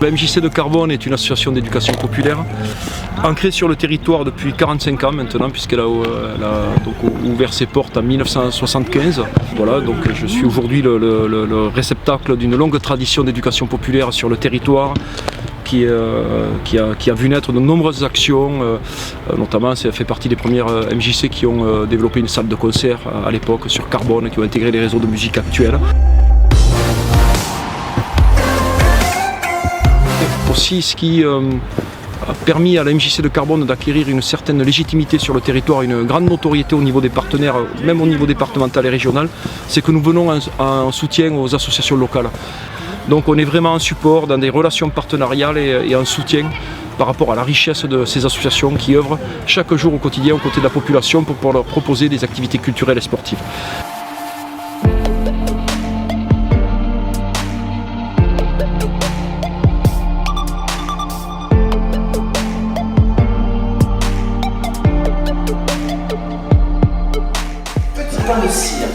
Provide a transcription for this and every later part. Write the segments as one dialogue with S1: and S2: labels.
S1: la MJC de Carbone est une association d'éducation populaire, ancrée sur le territoire depuis 45 ans maintenant, puisqu'elle a donc ouvert ses portes en 1975. Voilà, donc je suis aujourd'hui le réceptacle d'une longue tradition d'éducation populaire sur le territoire, qui a vu naître de nombreuses actions, notamment ça fait partie des premières MJC qui ont développé une salle de concert à l'époque sur Carbone, qui ont intégré les réseaux de musique actuels. Aussi, ce qui a permis à la MJC de Carbone d'acquérir une certaine légitimité sur le territoire, une grande notoriété au niveau des partenaires, même au niveau départemental et régional, c'est que nous venons en soutien aux associations locales. Donc on est vraiment en support, dans des relations partenariales et en soutien par rapport à la richesse de ces associations qui œuvrent chaque jour au quotidien aux côtés de la population pour pouvoir leur proposer des activités culturelles et sportives.
S2: Pain de cire.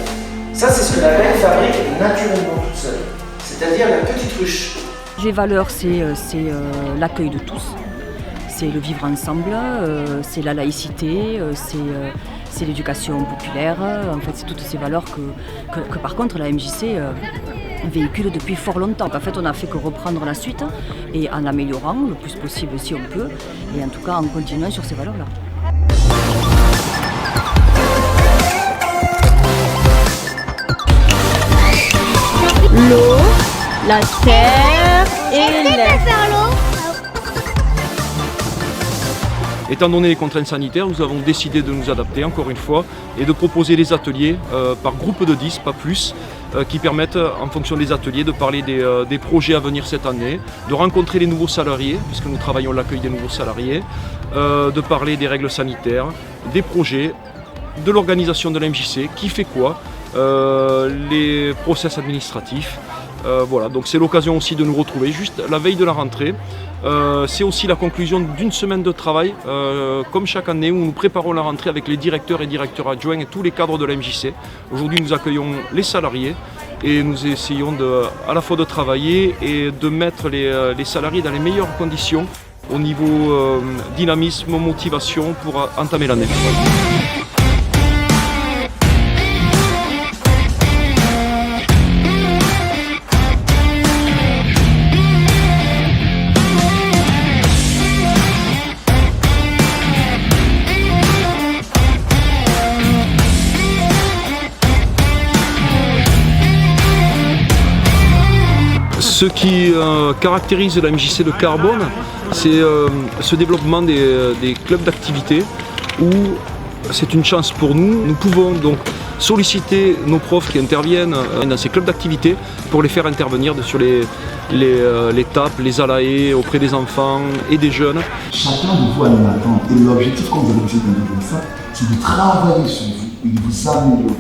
S2: Ça, c'est ce que la reine fabrique naturellement toute seule, c'est-à-dire la petite ruche.
S3: Les valeurs, c'est l'accueil de tous, c'est le vivre ensemble, c'est la laïcité, c'est l'éducation populaire. En fait, c'est toutes ces valeurs que par contre la MJC véhicule depuis fort longtemps. En fait, on n'a fait que reprendre la suite et en l'améliorant le plus possible si on peut, et en tout cas en continuant sur ces valeurs-là.
S4: L'eau, la terre et l'air.
S1: Étant donné les contraintes sanitaires, nous avons décidé de nous adapter encore une fois et de proposer des ateliers par groupe de 10, pas plus, qui permettent en fonction des ateliers de parler des projets à venir cette année, de rencontrer les nouveaux salariés, puisque nous travaillons l'accueil des nouveaux salariés, de parler des règles sanitaires, des projets, de l'organisation de la MJC, qui fait quoi, les process administratifs. Voilà, donc c'est l'occasion aussi de nous retrouver juste la veille de la rentrée. C'est aussi la conclusion d'une semaine de travail, comme chaque année, où nous préparons la rentrée avec les directeurs et directeurs adjoints et tous les cadres de la MJC. Aujourd'hui, nous accueillons les salariés et nous essayons à la fois de travailler et de mettre les salariés dans les meilleures conditions au niveau dynamisme, motivation pour entamer l'année. Ce qui caractérise la MJC de Carbone, c'est ce développement des clubs d'activité où c'est une chance pour nous. Nous pouvons donc solliciter nos profs qui interviennent dans ces clubs d'activité pour les faire intervenir sur les tapes, les ALAE auprès des enfants et des jeunes.
S5: Chacun de vous a une attente et l'objectif quand vous avez décidé de ça, c'est de travailler sur vous et de vous améliorer.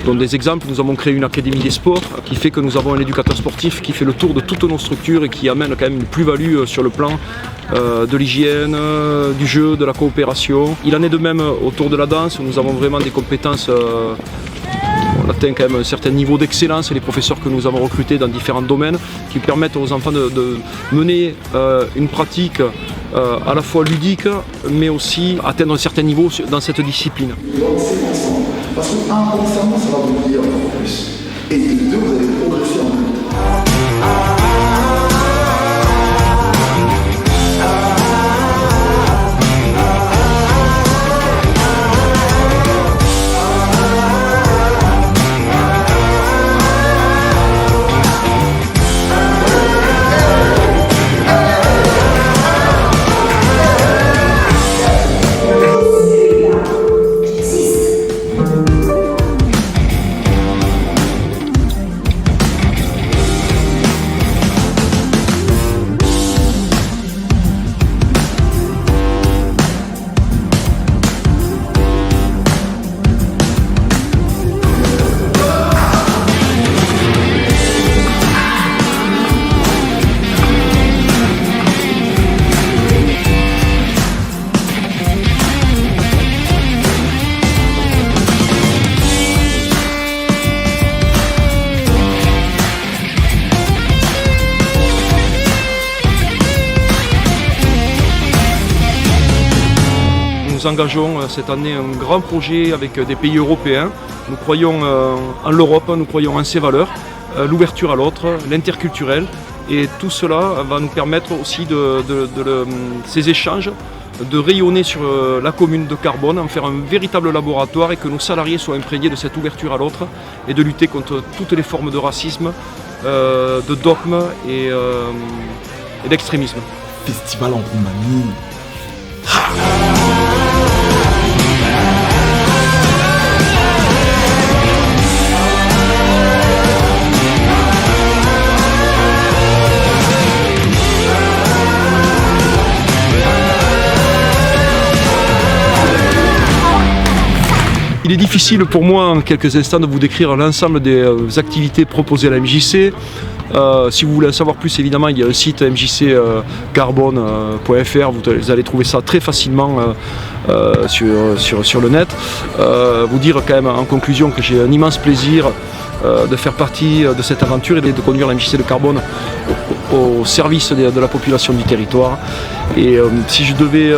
S1: Dans des exemples, nous avons créé une académie des sports qui fait que nous avons un éducateur sportif qui fait le tour de toutes nos structures et qui amène quand même une plus-value sur le plan de l'hygiène, du jeu, de la coopération. Il en est de même autour de la danse, où nous avons vraiment des compétences, on atteint quand même un certain niveau d'excellence et les professeurs que nous avons recrutés dans différents domaines qui permettent aux enfants de mener une pratique à la fois ludique mais aussi atteindre un certain niveau dans cette discipline.
S5: Parce que inconsciemment, ça va vous guider encore plus. Et de deux, vous allez progresser en même temps.
S1: nous engageons cette année un grand projet avec des pays européens. Nous croyons en l'Europe, nous croyons en ses valeurs, l'ouverture à l'autre, l'interculturel. Et tout cela va nous permettre aussi ces échanges de rayonner sur la commune de Carbone, en faire un véritable laboratoire et que nos salariés soient imprégnés de cette ouverture à l'autre et de lutter contre toutes les formes de racisme, de dogme et d'extrémisme.
S5: Festival en Roumanie.
S1: Il est difficile pour moi en quelques instants de vous décrire l'ensemble des activités proposées à la MJC. Si vous voulez en savoir plus, évidemment, il y a un site mjccarbone.fr, vous allez trouver ça très facilement sur le net. Vous dire quand même en conclusion que j'ai un immense plaisir de faire partie de cette aventure et de conduire la MJC de Carbone au service de la population du territoire. Et si je devais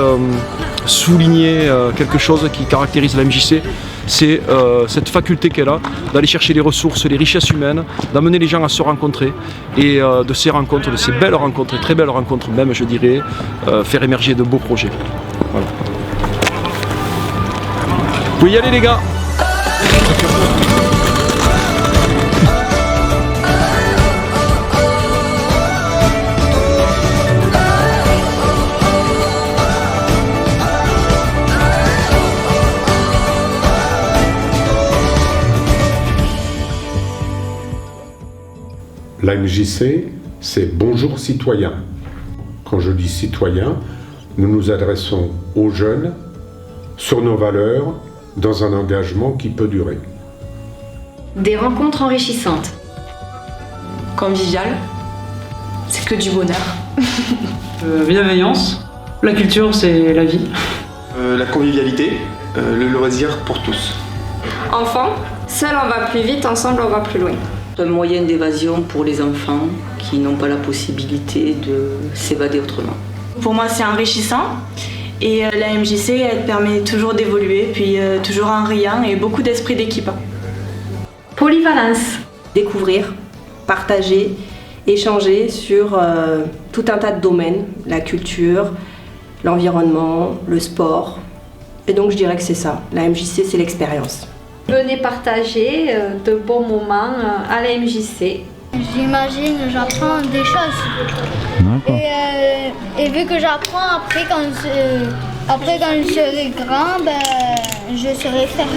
S1: souligner quelque chose qui caractérise la MJC, c'est cette faculté qu'elle a d'aller chercher les ressources, les richesses humaines, d'amener les gens à se rencontrer et de ces rencontres, de ces belles rencontres, très belles rencontres même je dirais, faire émerger de beaux projets. Voilà. Vous pouvez y aller les gars.
S6: La MJC, c'est Bonjour citoyens. Quand je dis citoyens, nous nous adressons aux jeunes sur nos valeurs dans un engagement qui peut durer.
S7: Des rencontres enrichissantes.
S8: Convivial, c'est que du bonheur.
S9: Bienveillance, la culture c'est la vie.
S10: La convivialité, le loisir pour tous.
S11: Enfant, seul on va plus vite, ensemble on va plus loin.
S12: Un moyen d'évasion pour les enfants qui n'ont pas la possibilité de s'évader autrement.
S13: Pour moi, c'est enrichissant et la MJC, elle permet toujours d'évoluer, puis toujours en riant et beaucoup d'esprit d'équipe.
S7: Polyvalence.
S14: Découvrir, partager, échanger sur tout un tas de domaines, la culture, l'environnement, le sport. Et donc je dirais que c'est ça, la MJC, c'est l'expérience.
S15: Venez partager de bons moments à la MJC.
S16: J'imagine, j'apprends des choses. Et vu que j'apprends, après quand je serai grand, je saurai faire.